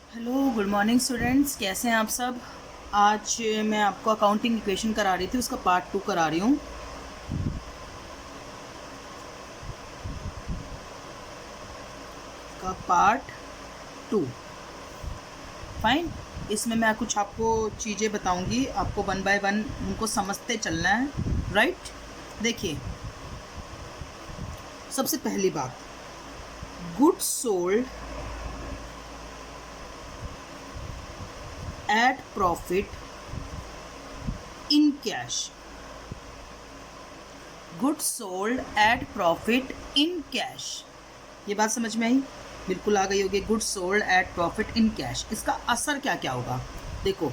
Hello, good morning students. कैसे हैं आप सब। आज मैं आपको अकाउंटिंग इक्वेशन करा रही थी, उसका पार्ट 2 करा रही हूँ। का पार्ट 2 फाइन। इसमें मैं कुछ आपको चीज़ें बताऊंगी, आपको वन बाय वन उनको समझते चलना है। राइट। देखिए, सबसे पहली बात, goods sold at profit in cash. Goods sold at profit in cash. ये बात समझ में आई? बिल्कुल आ गई होगी। Goods sold at profit in cash, इसका असर क्या क्या होगा? देखो,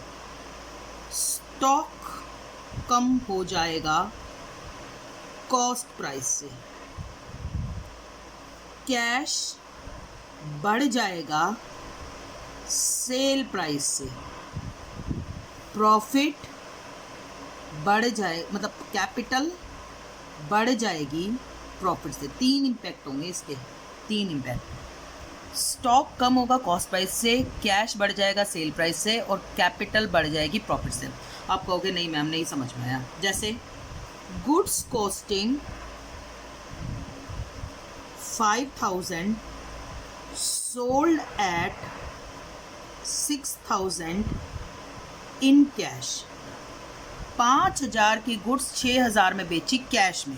स्टॉक कम हो जाएगा कॉस्ट प्राइस से, कैश बढ़ जाएगा सेल प्राइस से, प्रॉफिट बढ़ जाए मतलब कैपिटल बढ़ जाएगी प्रॉफिट से। तीन इम्पैक्ट होंगे इसके, तीन इम्पैक्ट। स्टॉक कम होगा कॉस्ट प्राइस से, कैश बढ़ जाएगा सेल प्राइस से, और कैपिटल बढ़ जाएगी प्रॉफिट से। आप कहोगे नहीं मैम, नहीं समझ में आया। जैसे goods costing 5,000 sold at 6,000 in cash. 5,000 की गुड्स 6,000 में बेची कैश में।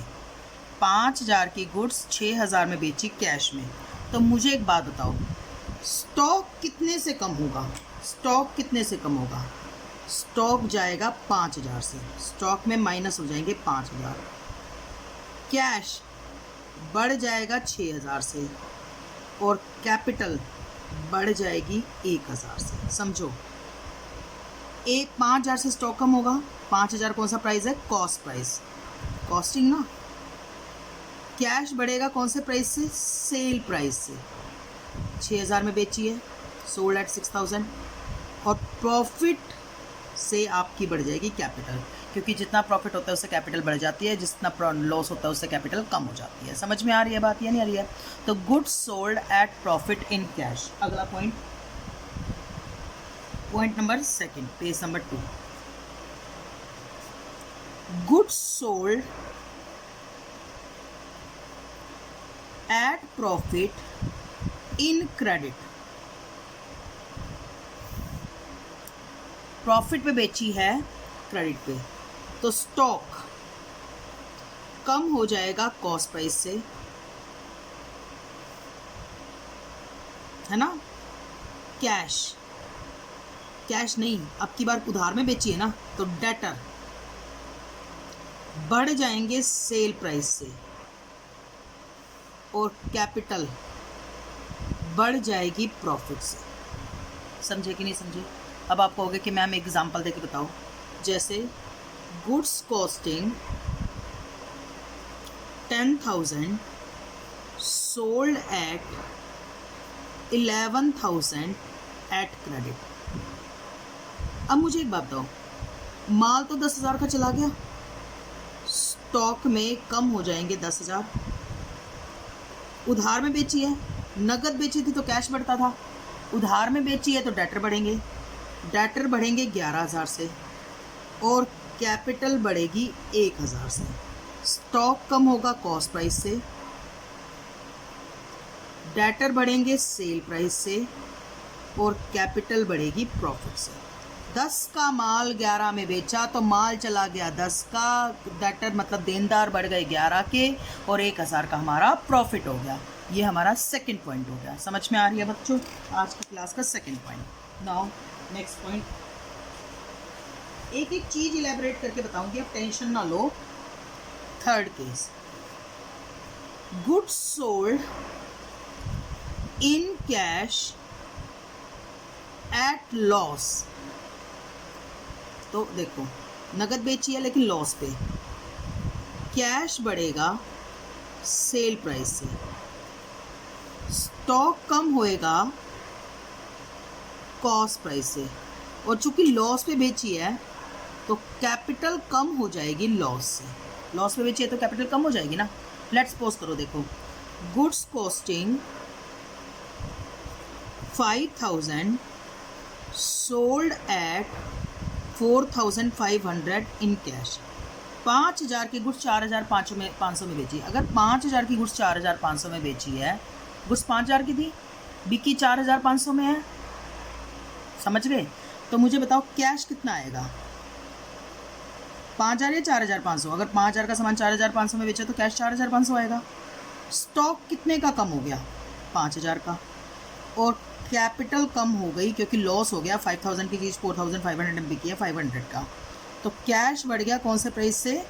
5,000 की गुड्स 6,000 में बेची कैश में। तो मुझे एक बात बताओ, स्टॉक कितने से कम होगा? स्टॉक कितने से कम होगा? स्टॉक जाएगा 5,000 से, स्टॉक में माइनस हो जाएंगे 5,000। कैश बढ़ जाएगा 6,000 से, और कैपिटल बढ़ जाएगी 1,000 से। समझो, 5,000 से स्टॉक कम होगा। 5,000 कौन सा प्राइस है? कॉस्ट प्राइस, कॉस्टिंग ना। कैश बढ़ेगा कौन से प्राइस से? सेल प्राइस से। 6,000 में बेची है, सोल्ड एट 6,000। और प्रॉफिट से आपकी बढ़ जाएगी कैपिटल, क्योंकि जितना प्रॉफिट होता है उससे कैपिटल बढ़ जाती है, जितना लॉस होता है उससे कैपिटल कम हो जाती है। समझ में आ रही है बात या नहीं आ रही है? तो goods sold at profit in cash. अगला point, point number 2, page number 2। Goods sold at profit in credit. Profit पे बेची है, क्रेडिट पे। तो स्टॉक कम हो जाएगा कॉस्ट प्राइस से, है ना। कैश, कैश नहीं, अब की बार उधार में बेची है ना, तो डेटर बढ़ जाएंगे सेल प्राइस से, और कैपिटल बढ़ जाएगी प्रॉफिट से। समझे कि नहीं समझे? अब आप कहोगे कि मैम एग्जांपल देके बताओ। जैसे goods costing 10,000 sold at 11,000 at credit. अब मुझे एक बात बताओ, माल तो 10,000 का चला गया, स्टॉक में कम हो जाएंगे 10,000। उधार में बेची है, नगद बेची थी तो कैश बढ़ता था। उधार में बेची है तो डेटर बढ़ेंगे, डेटर बढ़ेंगे 11,000 से, और कैपिटल बढ़ेगी 1,000 से। स्टॉक कम होगा कॉस्ट प्राइस से, डेटर बढ़ेंगे सेल प्राइस से, और कैपिटल बढ़ेगी प्रॉफिट से। 10 का माल 11 में बेचा तो माल चला गया 10 का, डेटर मतलब देनदार बढ़ गए 11 के, और 1,000 का हमारा प्रॉफिट हो गया। ये हमारा सेकंड पॉइंट हो गया। समझ में आ रही है बच्चों? आज की क्लास का second point. Now next point, एक एक चीज इलेबोरेट करके बताऊंगी, अब टेंशन ना लो। Third case, goods sold in cash at loss. तो देखो, नगद बेची है लेकिन लॉस पे, कैश बढ़ेगा सेल प्राइस से, स्टॉक कम होएगा कॉस्ट प्राइस से, और चूंकि लॉस पे बेची है तो कैपिटल कम हो जाएगी लॉस से। लॉस पे बेची है तो कैपिटल कम हो जाएगी ना। लेट्स सपोज करो, देखो, goods costing 5,000 sold at 4,500 in cash. 5,000 की गुड्स 4,500 में बेची। अगर 5,000 की गुड्स 4,500 में बेची है, गुड्स 5,000 की थी, बिकी 4,500 में है, समझ गए? तो मुझे बताओ कैश कितना आएगा, 5,000 या 4,500? अगर 5,000 का सामान 4,500 में बेचा तो कैश 4,500 आएगा। स्टॉक कितने का कम हो गया, 5,000 का, और कैपिटल कम हो गई क्योंकि लॉस हो गया। 5,000 की चीज़ 4,500 में बिकी है 500 का, तो कैश बढ़ गया कौन से प्राइस से,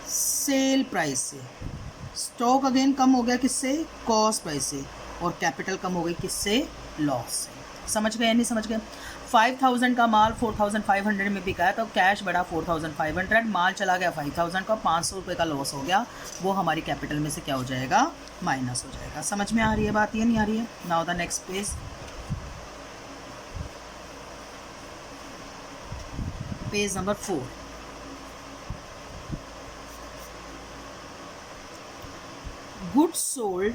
सेल प्राइस से। स्टॉक अगेन कम हो गया किससे, कॉस्ट प्राइस से, और कैपिटल कम हो गई किससे, लॉस से। समझ गए या नहीं समझ गए? 5,000 का माल 4,500 में बिका है तो कैश बढ़ा 4,500, माल चला गया 5,000 का, 500 रुपये का लॉस हो गया, वो हमारी कैपिटल में से क्या हो जाएगा, माइनस हो जाएगा। समझ में आ रही है बात या नहीं आ रही है? Now the next page number 4। Goods sold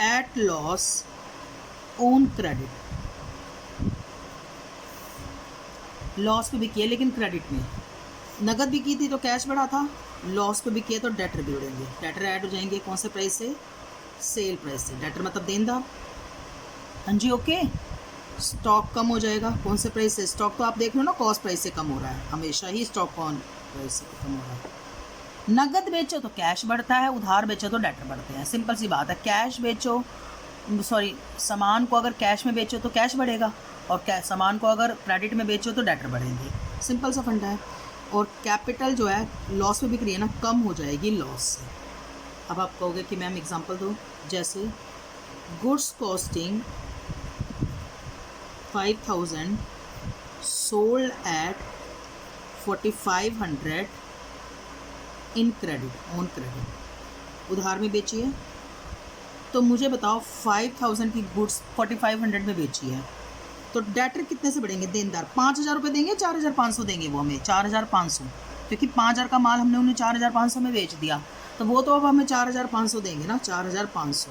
eight loss on credit. Loss पे बिकी है लेकिन क्रेडिट में, नगद बिकी थी तो कैश बढ़ा था, लॉस पे बिकी है तो डेटर भी उड़ेंगे, डेटर ऐड हो जाएंगे कौन से प्राइस से, सेल प्राइस से। डेटर मतलब देनदार। हाँ जी, ओके। स्टॉक कम हो जाएगा कौन से प्राइस से, स्टॉक तो आप देख लो ना, कॉस्ट प्राइस से कम हो रहा है, हमेशा ही स्टॉक कौन प्राइस से कम हो रहा है। नगद बेचो तो कैश बढ़ता है, उधार बेचो तो डेटर बढ़ते हैं, सिंपल सी बात है। कैश बेचो, सॉरी, सामान को अगर कैश में बेचो तो कैश बढ़ेगा, और सामान को अगर क्रेडिट में बेचो तो डेटर बढ़ेंगे, सिंपल सा फंडा है। और कैपिटल जो है लॉस में बिक रही है ना, कम हो जाएगी लॉस से। अब आप कहोगे कि मैम एग्जांपल दो, जैसे goods costing 5,000 sold at 4,500 in credit, on credit, उधार में बेची है। तो मुझे बताओ 5,000 की गुड्स 4,500 में बेची है, तो डेटर कितने से बढ़ेंगे, देनदार 5,000 रुपये देंगे, 4,500 देंगे वो हमें, 4,500, क्योंकि 5,000 का माल हमने उन्हें 4,500 में बेच दिया, तो वो तो अब हमें 4,500 देंगे ना, 4,500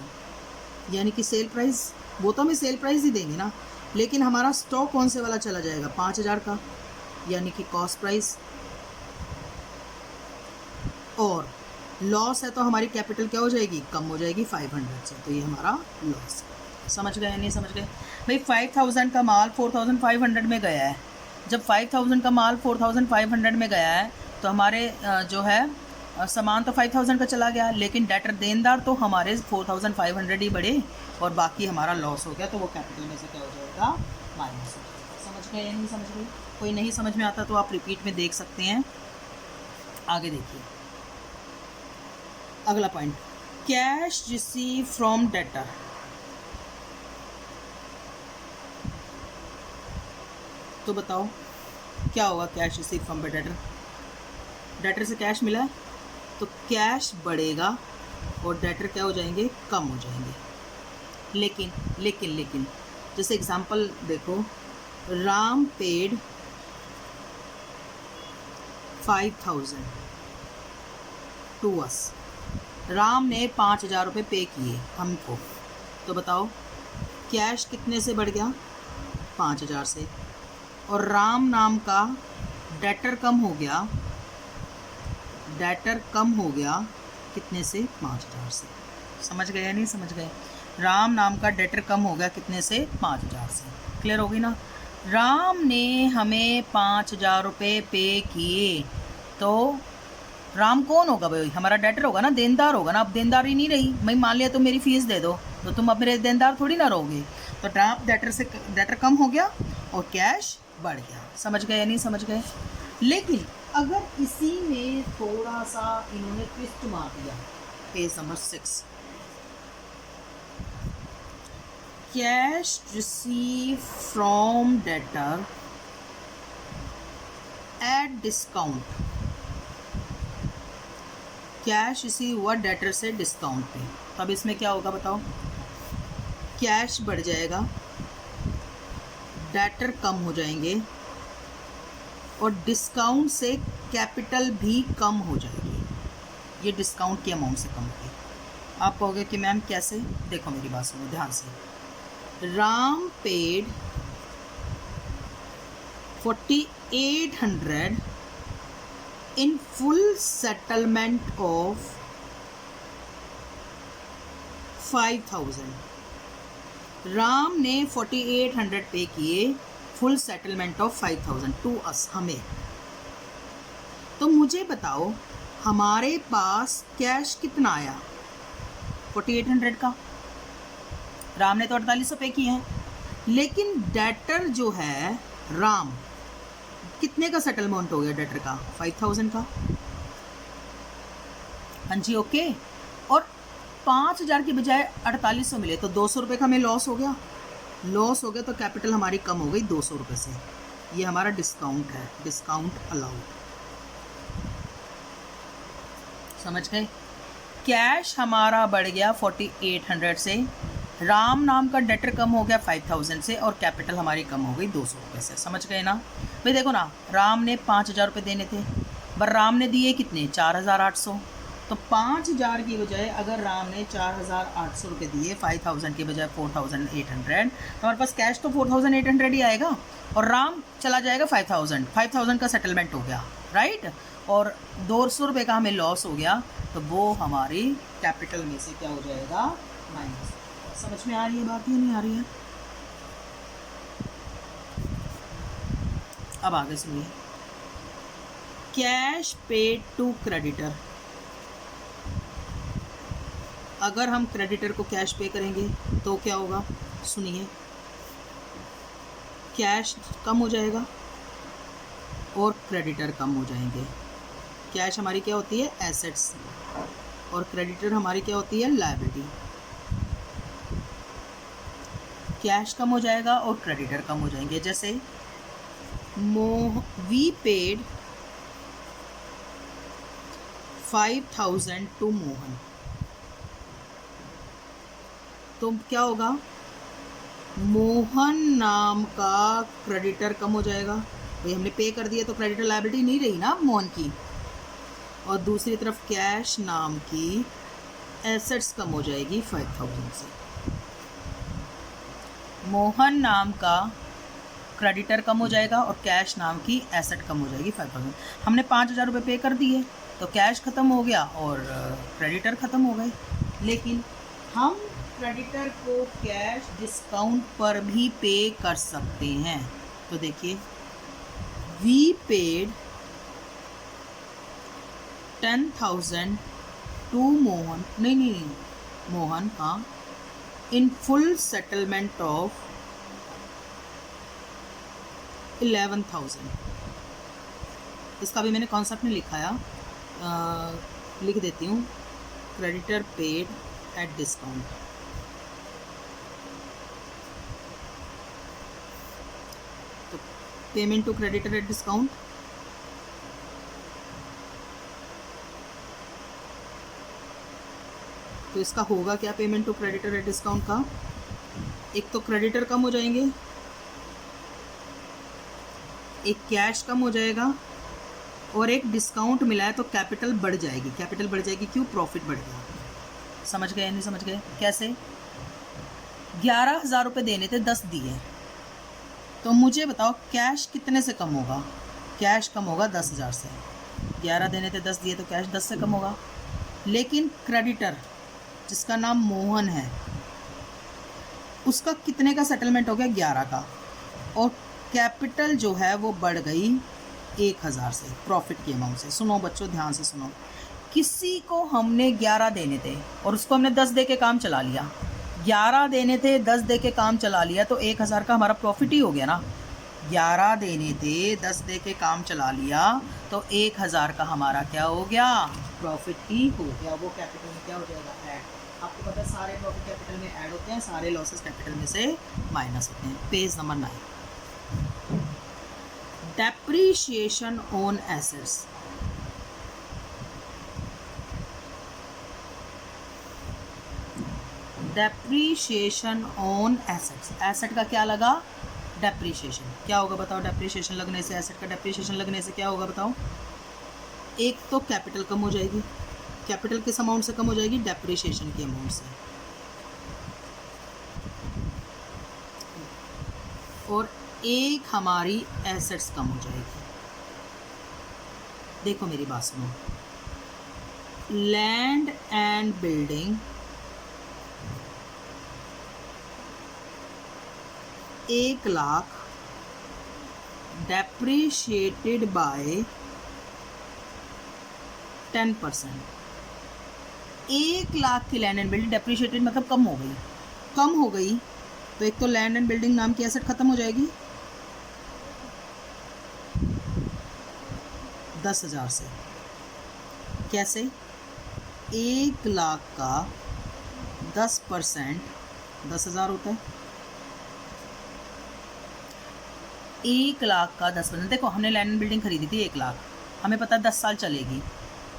यानी कि सेल प्राइस, वो तो हमें सेल प्राइस ही देंगे ना। लेकिन हमारा स्टॉक कौन से वाला चला जाएगा, 5,000 का, यानी कि कॉस्ट प्राइस। और लॉस है तो हमारी कैपिटल क्या हो जाएगी, कम हो जाएगी 500 से, तो ये हमारा लॉस है। समझ गए नहीं समझ गए भाई? 5,000 का माल 4,500 में गया है। जब 5,000 का माल 4,500 में गया है तो हमारे जो है सामान तो 5,000 का चला गया, लेकिन डेटर देनदार तो हमारे 4,500 ही बढ़े और बाकी हमारा लॉस हो गया, तो वो कैपिटल में से क्या हो जाएगा, माइनस हो जाएगा। समझ गए या नहीं समझ गए? कोई नहीं समझ में आता तो आप रिपीट में देख सकते हैं। आगे देखिए अगला point, cash receive from debtor. तो बताओ क्या होगा cash receive from debtor, debtor से कैश मिला है तो कैश बढ़ेगा और डेटर क्या हो जाएंगे, कम हो जाएंगे। लेकिन लेकिन लेकिन जैसे एग्जांपल देखो, Ram paid 5,000 to us, Ram ने 5,000 रुपये पे किए हमको, तो बताओ कैश कितने से बढ़ गया, 5,000 से, और राम नाम का डेटर कम हो गया, डेटर कम हो गया कितने से, 5,000 से। समझ गए या नहीं समझ गए? राम नाम का डेटर कम हो गया कितने से, 5,000 से। क्लियर होगी ना? राम ने हमें 5,000 रुपये पे किए, तो राम कौन होगा भाई, हमारा डेटर होगा ना, देनदार होगा ना। अब देनदार ही नहीं रही, मैं मान लिया तो मेरी फीस दे दो, तो तुम अब मेरे देनदार थोड़ी ना रहोगे। तो राम डेटर से, डेटर कम हो गया और कैश बढ़ गया। समझ गए या नहीं समझ गए? लेकिन अगर इसी में थोड़ा सा इन्होंने ट्विस्ट मार दिया, page number 6, cash receive from debtor at discount, cash receive हुआ डेटर से डिस्काउंट पे, तब इसमें क्या होगा बताओ, कैश बढ़ जाएगा, डेटर कम हो जाएंगे और डिस्काउंट से कैपिटल भी कम हो जाएगी, ये डिस्काउंट की अमाउंट से कम होगी। आप कहोगे कि मैम कैसे, देखो मेरी बात सुनो ध्यान से। Ram paid 4800 in full settlement of 5000। Ram ने 4800 पे किए full settlement of 5000 to us, हमें। तो मुझे बताओ हमारे पास कैश कितना आया 4800 का। राम ने तो 4800 पे किए हैं, लेकिन डेटर जो है राम, कितने का सेटलमेंट हो गया डेटर का 5000 का। हाँ जी, ओके। और 5000 की बजाय 4800 मिले तो 200 रुपये का हमें लॉस हो गया। लॉस हो गया तो कैपिटल हमारी कम हो गई 200 रुपये से। ये हमारा डिस्काउंट है, डिस्काउंट अलाउड। समझ गए? कैश हमारा बढ़ गया 4800 से, राम नाम का डेटर कम हो गया 5000 से, और कैपिटल हमारी कम हो गई 200 रुपये से। समझ गए ना भाई? देखो ना, राम ने 5000 रुपये देने थे, पर राम ने दिए कितने 4800। तो 5000 की बजाय अगर राम ने 4800 रुपये दिए 5000 की बजाय 4800, तो हमारे पास कैश तो 4800 ही आएगा, और राम चला जाएगा 5000 का सेटलमेंट हो गया, राइट। और 200 रुपये का हमें लॉस हो गया, तो वो हमारी कैपिटल में से क्या हो जाएगा, माइनस। समझ में आ रही है बात या नहीं आ रही है? अब आगे सुनिए। Cash paid to creditor. अगर हम क्रेडिटर को कैश पे करेंगे तो क्या होगा, सुनिए। कैश कम हो जाएगा और क्रेडिटर कम हो जाएंगे। कैश हमारी क्या होती है, एसेट्स, और क्रेडिटर हमारी क्या होती है, लायबिलिटी। कैश कम हो जाएगा और क्रेडिटर कम हो जाएंगे। जैसे वी पेड 5000 टू मोहन, तो क्या होगा, मोहन नाम का क्रेडिटर कम हो जाएगा। भाई हमने पे कर दिया तो क्रेडिटर लायबिलिटी नहीं रही ना मोहन की। और दूसरी तरफ कैश नाम की एसेट्स कम हो जाएगी 5000 से। मोहन नाम का क्रेडिटर कम हो जाएगा और कैश नाम की एसेट कम हो जाएगी 5000। हमने 5000 रुपये पे कर दिए तो कैश ख़त्म हो गया और क्रेडिटर ख़त्म हो गए। लेकिन हम क्रेडिटर को कैश डिस्काउंट पर भी पे कर सकते हैं। तो देखिए, वी पेड 10,000 टू मोहन, नहीं, मोहन, हाँ, इन फुल सेटलमेंट ऑफ 11,000। इसका भी मैंने कॉन्सेप्ट नहीं लिखाया, लिख देती हूँ। Creditor paid at discount. तो payment to creditor at discount, तो इसका होगा क्या, payment to creditor at discount का, एक तो क्रेडिटर कम हो जाएंगे, एक कैश कम हो जाएगा, और एक डिस्काउंट मिला है तो कैपिटल बढ़ जाएगी। कैपिटल बढ़ जाएगी क्यों, प्रॉफिट बढ़ गया। समझ गए नहीं समझ गए? कैसे? 11,000 रुपये देने थे, 10 दिए, तो मुझे बताओ कैश कितने से कम होगा। कैश कम होगा 10,000 से। 11 देने थे, 10 दिए, तो कैश 10 से कम होगा। लेकिन क्रेडिटर जिसका नाम मोहन है, उसका कितने का सेटलमेंट हो गया, 11 का, और कैपिटल जो है वो बढ़ गई 1,000 से, प्रॉफिट की अमाउंट से। सुनो बच्चों, ध्यान से सुनो। किसी को हमने 11 देने थे और उसको हमने 10 दे के काम चला लिया। 11 देने थे, 10 दे के काम चला लिया, तो 1,000 का हमारा प्रॉफिट ही हो गया ना। 11 देने थे, 10 दे के काम चला लिया, तो 1,000 का हमारा क्या हो गया, प्रॉफिट ही हो गया। वो कैपिटल में क्या हो जाएगा, ऐड। आपको पता है सारे प्रॉफिट कैपिटल में ऐड होते हैं, सारे लॉसेस कैपिटल में से माइनस होते हैं। Page number 9, depreciation on assets. Depreciation on assets, asset का क्या लगा, डेप्रीशिएशन। क्या होगा बताओ, डेप्रीशिएशन लगने से, एसेट का डेप्रीशिएशन लगने से क्या होगा बताओ। एक तो कैपिटल कम हो जाएगी, कैपिटल किस अमाउंट से कम हो जाएगी, डेप्रीशिएशन की अमाउंट से। और एक हमारी एसेट्स कम हो जाएगी। देखो मेरी बात सुनो, लैंड एंड बिल्डिंग 1,00,000 डेप्रीशिएटेड बाय 10%। 1,00,000 की लैंड एंड बिल्डिंग डेप्रीशिएटेड मतलब कम हो गई। कम हो गई तो एक तो लैंड एंड बिल्डिंग नाम की एसेट खत्म हो जाएगी 10,000 से। कैसे? 1,00,000 का 10% 10,000 होता है। 1,00,000 का 10%, देखो हमने लैंड एंड बिल्डिंग खरीदी थी 1,00,000, हमें पता है 10 साल चलेगी,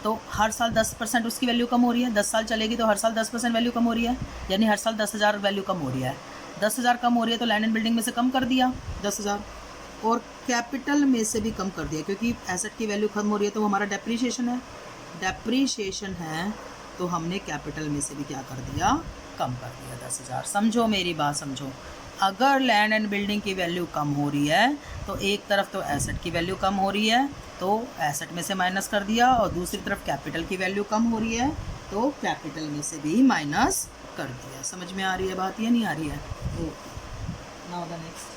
तो हर साल 10% उसकी वैल्यू कम हो रही है। 10 साल चलेगी तो हर साल 10% वैल्यू कम हो रही है, यानी हर साल 10,000 वैल्यू कम हो रही है। 10,000 कम हो रही है तो लैंड एंड बिल्डिंग में से कम कर दिया 10,000, और कैपिटल में से भी कम कर दिया, क्योंकि एसेट की वैल्यू खत्म हो रही है तो हमारा डेप्रीशिएशन है। डेप्रीशिएशन है तो हमने कैपिटल में से भी क्या कर दिया, कम कर दिया 10,000। समझो मेरी बात, समझो। अगर लैंड एंड बिल्डिंग की वैल्यू कम हो रही है तो एक तरफ तो एसेट की वैल्यू कम हो रही है तो एसेट में से माइनस कर दिया, और दूसरी तरफ कैपिटल की वैल्यू कम हो रही है तो कैपिटल में से भी माइनस कर दिया। समझ में आ रही है बात या नहीं आ रही है? Okay, now the next.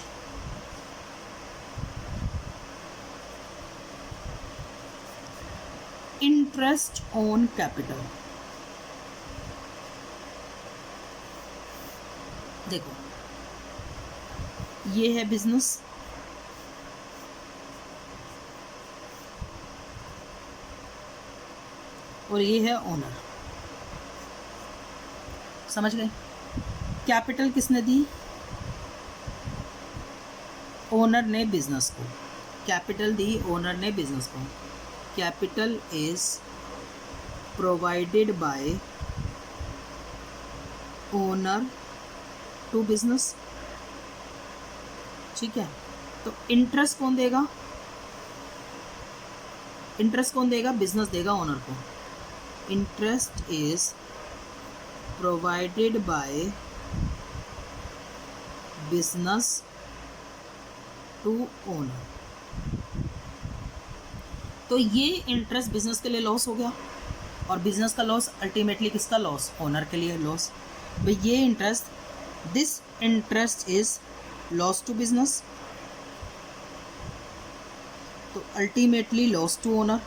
Interest on capital. देखो ये है बिजनेस, और ये है ओनर। समझ गए? कैपिटल किसने दी? ओनर ने बिजनेस को। कैपिटल दी ओनर ने बिजनेस को। Capital is provided by owner to business. ठीक है, तो इंटरेस्ट कौन देगा? इंटरेस्ट कौन देगा? बिजनेस देगा ओनर को। Interest is provided by business to owner. तो ये इंटरेस्ट बिजनेस के लिए लॉस हो गया, और बिजनेस का लॉस अल्टीमेटली किसका लॉस? ओनर के लिए लॉस। भाई ये interest, this interest is loss to business, तो अल्टीमेटली लॉस टू ओनर,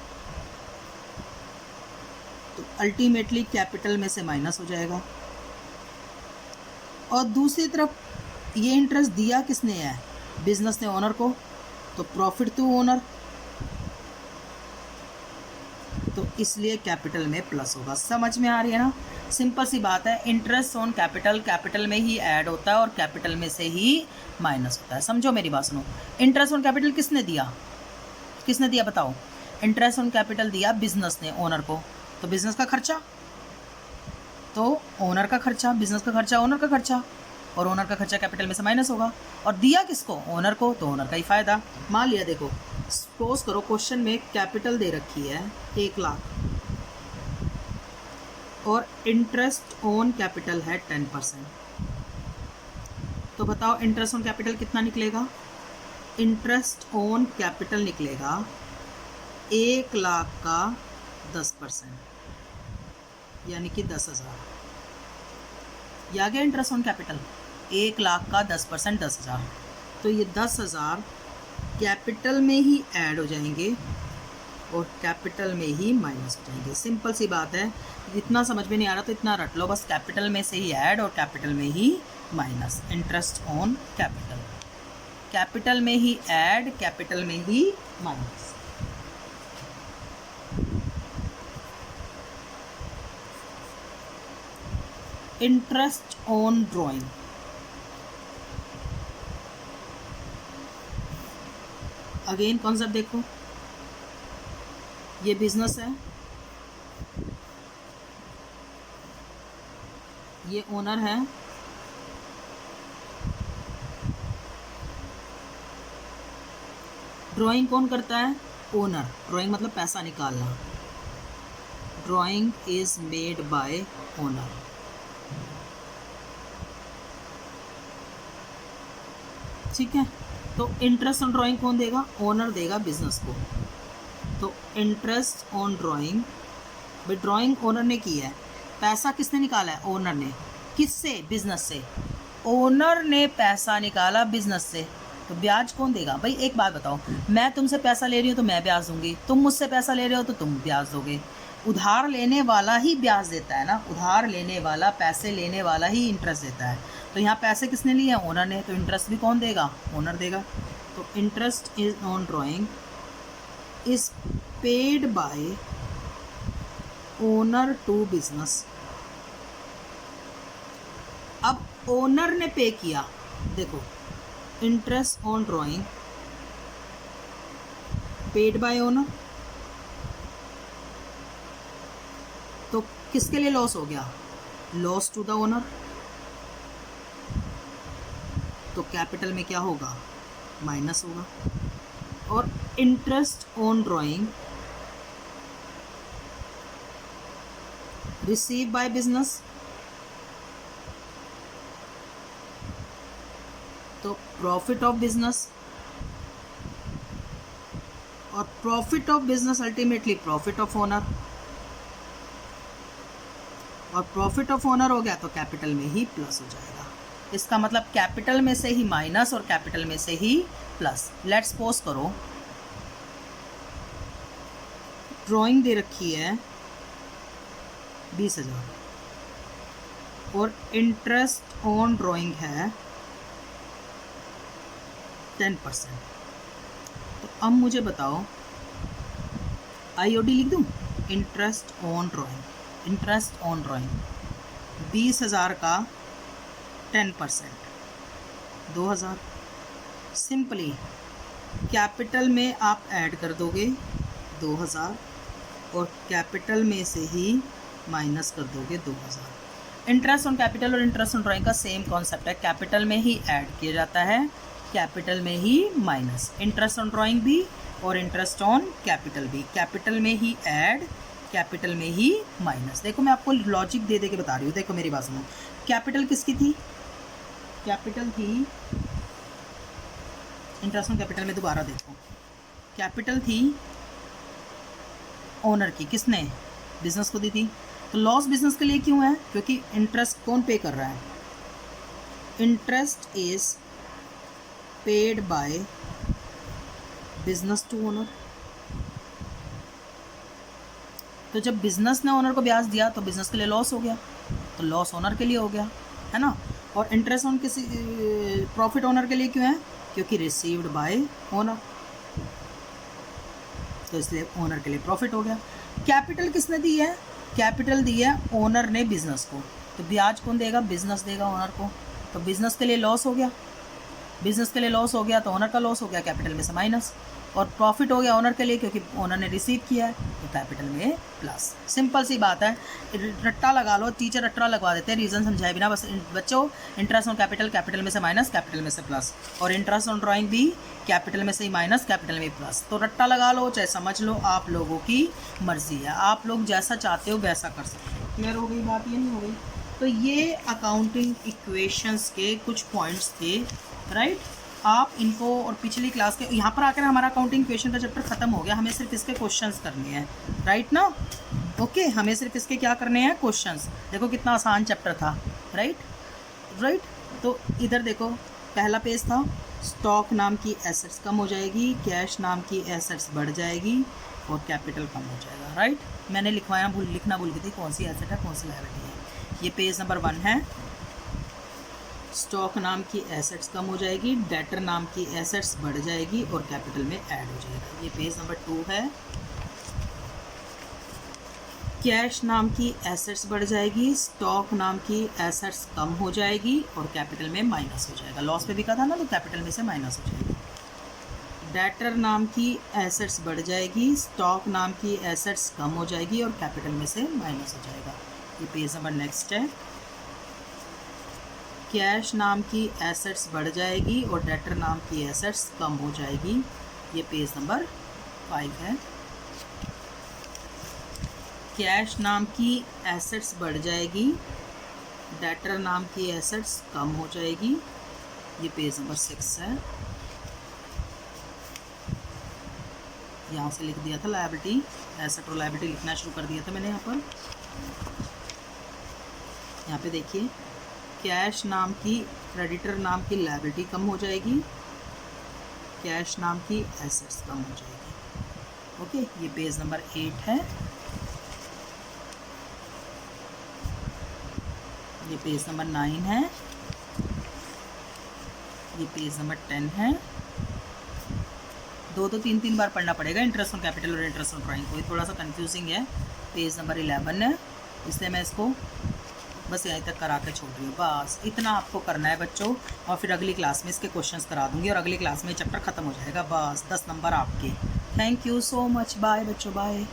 तो अल्टीमेटली कैपिटल में से माइनस हो जाएगा। और दूसरी तरफ ये इंटरेस्ट दिया किसने है? बिजनेस ने ओनर को, तो प्रॉफिट टू ओनर, तो इसलिए कैपिटल में प्लस होगा। समझ में आ रही है ना? सिंपल सी बात है। इंटरेस्ट ऑन कैपिटल कैपिटल में ही ऐड होता है और कैपिटल में से ही माइनस होता है। समझो मेरी बात, सुनो। इंटरेस्ट ऑन कैपिटल किसने दिया? किसने दिया बताओ? इंटरेस्ट ऑन कैपिटल दिया बिजनेस ने ओनर को, तो बिजनेस का खर्चा तो ओनर का खर्चा, बिजनेस का खर्चा ओनर का खर्चा, और ओनर का खर्चा कैपिटल में से माइनस होगा। और दिया किसको? ओनर को, तो ओनर का ही फायदा। मान लिया, देखो सपोज करो क्वेश्चन में कैपिटल दे रखी है 1,00,000 और इंटरेस्ट ऑन कैपिटल है 10%, तो बताओ इंटरेस्ट ऑन कैपिटल कितना निकलेगा? इंटरेस्ट ऑन कैपिटल निकलेगा 1,00,000 का 10%, यानी कि 10,000। यह आ गया इंटरेस्ट ऑन कैपिटल। 1,00,000 का 10% 10,000, तो ये 10,000 कैपिटल में ही ऐड हो जाएंगे और कैपिटल में ही माइनस हो जाएंगे। सिंपल सी बात है। इतना समझ में नहीं आ रहा तो इतना रट लो बस, कैपिटल में से ही ऐड और कैपिटल में ही minus. Interest on capital, capital में ही ऐड, कैपिटल में ही minus. Interest on drawing, again concept देखो। ये बिजनेस है, ये ओनर है, ड्राइंग कौन करता है? ओनर। ड्राइंग मतलब पैसा निकालना। Drawing is made by owner. ठीक है। तो इंटरेस्ट ऑन ड्राइंग कौन देगा? ओनर देगा बिजनेस को। तो इंटरेस्ट ऑन ड्राइंग, भाई ड्राइंग ओनर ने की है, पैसा किसने निकाला है? ओनर ने। किससे? बिजनेस से। ओनर ने पैसा निकाला बिजनेस से, तो ब्याज कौन देगा? भाई एक बात बताओ, मैं तुमसे पैसा ले रही हूँ तो मैं ब्याज दूंगी, तुम मुझसे पैसा ले रहे हो तो तुम ब्याज दोगे। उधार लेने वाला ही ब्याज देता है ना, उधार लेने वाला, पैसे लेने वाला ही इंटरेस्ट देता है। तो यहाँ पैसे किसने लिए हैं? ओनर ने, तो इंटरेस्ट भी कौन देगा? ओनर देगा। तो interest is on drawing is paid by owner to business. अब ओनर ने पे किया, देखो interest on drawing paid by owner, तो किसके लिए लॉस हो गया? Loss to the owner. तो कैपिटल में क्या होगा? माइनस होगा। और interest on drawing receive by business, तो प्रॉफिट ऑफ बिजनेस, और profit of business ultimately profit of owner, और प्रॉफिट ऑफ ओनर हो गया तो कैपिटल में ही प्लस हो जाएगा। इसका मतलब कैपिटल में से ही माइनस और कैपिटल में से ही प्लस। लेट्स सपोज करो ड्राइंग दे रखी है 20,000 और इंटरेस्ट ऑन ड्राइंग है 10%। तो अब मुझे बताओ IOD लिख दूं? Interest on drawing, interest on drawing 20,000 का 10% 2,000। सिंपली कैपिटल में आप ऐड कर दोगे 2,000 और कैपिटल में से ही माइनस कर दोगे 2,000। इंटरेस्ट ऑन कैपिटल और इंटरेस्ट ऑन ड्राइंग का सेम कॉन्सेप्ट है, कैपिटल में ही ऐड किया जाता है, कैपिटल में ही माइनस। इंटरेस्ट ऑन ड्राइंग भी और इंटरेस्ट ऑन कैपिटल भी, कैपिटल में ही ऐड, कैपिटल में ही माइनस। देखो मैं आपको लॉजिक दे के बता रही हूँ, देखो मेरी बात सुनो। कैपिटल किसकी थी? कैपिटल थी, इंटरेस्ट ऑन कैपिटल में दोबारा देखो, कैपिटल थी ओनर की, किसने? बिजनेस को दी थी। तो लॉस बिजनेस के लिए क्यों है? क्योंकि इंटरेस्ट कौन पे कर रहा है? Interest is paid by business to owner. तो जब बिजनेस ने ओनर को ब्याज दिया तो बिजनेस के लिए लॉस हो गया, तो लॉस ओनर के लिए हो गया, है ना। और इंटरेस्ट ऑन किसी प्रॉफिट ओनर के लिए क्यों है? क्योंकि रिसीव्ड बाय ओनर, तो इसलिए ओनर के लिए प्रॉफिट हो गया। कैपिटल किसने दी है? कैपिटल दी है ओनर ने बिजनेस को, तो ब्याज कौन देगा? बिजनेस देगा ओनर को। तो बिजनेस के लिए लॉस हो गया, बिजनेस के लिए लॉस हो गया तो ओनर का लॉस हो गया, कैपिटल में से माइनस। और प्रॉफिट हो गया ओनर के लिए क्योंकि ओनर ने रिसीव किया है, तो कैपिटल में प्लस। सिंपल सी बात है, रट्टा लगा लो, टीचर रट्टा लगवा देते हैं रीज़न समझाए बिना। बस बच्चों इंटरेस्ट ऑन कैपिटल, कैपिटल में से माइनस, कैपिटल में से प्लस, और इंटरेस्ट ऑन ड्राइंग भी कैपिटल में से ही माइनस, कैपिटल में प्लस। तो रट्टा लगा लो चाहे समझ लो, आप लोगों की मर्जी है, आप लोग जैसा चाहते हो वैसा कर सकते हो। क्लियर हो गई बात? ये नहीं हो गई? तो ये अकाउंटिंग इक्वेशंस के कुछ पॉइंट्स थे, राइट। आप इनको, और पिछली क्लास के यहाँ पर आकर हमारा अकाउंटिंग इक्वेशन का चैप्टर खत्म हो गया, हमें सिर्फ इसके क्वेश्चंस करने हैं, राइट ना। ओके, हमें सिर्फ इसके क्या करने हैं? क्वेश्चंस। देखो कितना आसान चैप्टर था, राइट। तो इधर देखो पहला पेज था, स्टॉक नाम की एसेट्स कम हो जाएगी, कैश नाम की एसेट्स बढ़ जाएगी और कैपिटल कम हो जाएगा, राइट। मैंने लिखना भूल गई थी कौन सी एसेट है कौन सी लायबिलिटी है। ये पेज नंबर 1 है, स्टॉक नाम की एसेट्स कम हो जाएगी, डेटर नाम की एसेट्स बढ़ जाएगी और कैपिटल में ऐड हो जाएगा। ये पेज नंबर 2 है, कैश नाम की एसेट्स बढ़ जाएगी, स्टॉक नाम की एसेट्स कम हो जाएगी और कैपिटल में माइनस हो जाएगा। लॉस पे बिका था ना, तो कैपिटल में से माइनस हो जाएगा। डेटर नाम की एसेट्स बढ़ जाएगी, स्टॉक नाम की एसेट्स कम हो जाएगी और कैपिटल में से माइनस हो जाएगा। ये पेज नंबर नेक्स्ट है, कैश नाम की एसेट्स बढ़ जाएगी और डेटर नाम की एसेट्स कम हो जाएगी। ये पेज नंबर 5 है, कैश नाम की एसेट्स बढ़ जाएगी, डेटर नाम की एसेट्स कम हो जाएगी ये पेज नंबर 6 है। यहाँ से लिख दिया था लायबिलिटी, एसेट और लायबिलिटी लिखना शुरू कर दिया था मैंने यहाँ पर। यहाँ पे देखिए कैश नाम की, क्रेडिटर नाम की लायबिलिटी कम हो जाएगी, कैश नाम की एसेट्स कम हो जाएगी। ओके, ये पेज नंबर 8 है। ये पेज नंबर 9 है। ये पेज नंबर 10 है। 2 तो 3 बार पढ़ना पड़ेगा इंटरेस्ट ऑन कैपिटल और इंटरेस्ट ऑन ड्राइंग को, ये थोड़ा सा कंफ्यूजिंग है। पेज नंबर 11 है, इसलिए मैं इसको बस यहीं तक करा के छोड़ रही हूँ। बस इतना आपको करना है बच्चों, और फिर अगली क्लास में इसके क्वेश्चंस करा दूंगी और अगली क्लास में चैप्टर ख़त्म हो जाएगा। बस 10 नंबर आपके। Thank you so much, bye बच्चों, बाय।